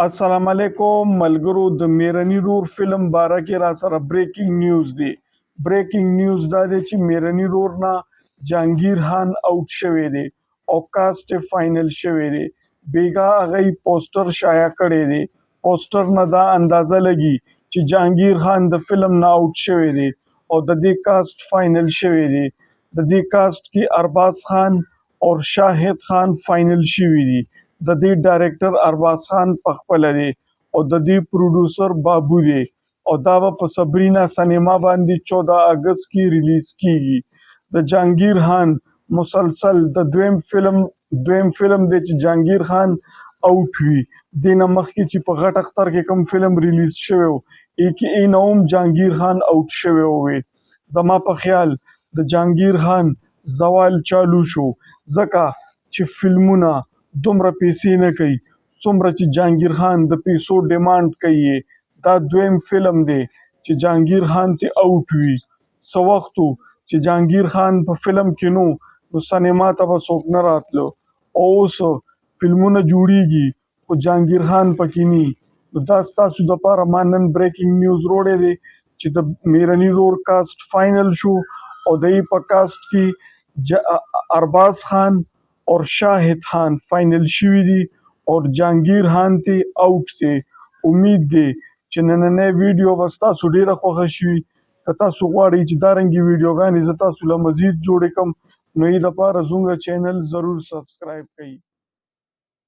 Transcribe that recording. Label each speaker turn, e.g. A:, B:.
A: السلام علیکم ملګرو د میرني رور فلم باره کې را سره بریکینګ نیوز دی. بریکینګ نیوز دا دی چې میرني رور نه جهانگیر خان آوټ شوی دی او کاسټ فائنل شوی دی. بیګا هغه پوسټر شایع کړی دی. پوسټر نه دا اندازه لګي چې جهانگیر خان د فلم نه آوټ شوی دی او د دې کاسټ فائنل شوی دی. د دې کاسټ کې ارباز خان او شاهد خان فائنل شوی دی. د دې ډایرکټر ارباز خان پخپله دی او د دې پروډوسر بابو دی او دا به په صبرینا سینما باندې 14 اگست کې ریلیز کیږي. د جهانگیر خان مسلسل د دویم فلم دی چې جهانگیر خان آوټ وي. دینه مخکې چې په غټ اختر کې کوم فلم ریلیز شوی و کې نوم جهانگیر خان آوټ شوی وي. زما په خیال د جهانگیر خان زوال چالو شو ځکه چې فلمونه دومره پیسې نه کوي څومره چې جهانگیر خان د پیسو ډیمانډ کوي. دا دویم فلم دی چې جهانگیر خان ته آوټ وي. څه وخت چې جهانگیر خان په فلم کې نو سینما ته به څوک نه راتلو او اوس فلمونه جوړیږي خو جهانگیر خان پکې ني. نو دا ستاسو دپاره ما نن بریکینګ نیوز روړی دی چې د میرني رور کاسټ فائنل شو او د یې په کاسټ کې ارباز خان اور شاهد خان فائنل شوی دی اور جهانگیر خان ته آوټ دی. امید دی چې نننۍ ویډیو به ستاسو ډیره خوښه شي. که تاسو غواړئ چې دارنګې ویډیوګانې زه تاسو له مزید جوړې کړم نو یې دپاره زموږ چینل ضرور سبسکرایب کړئ.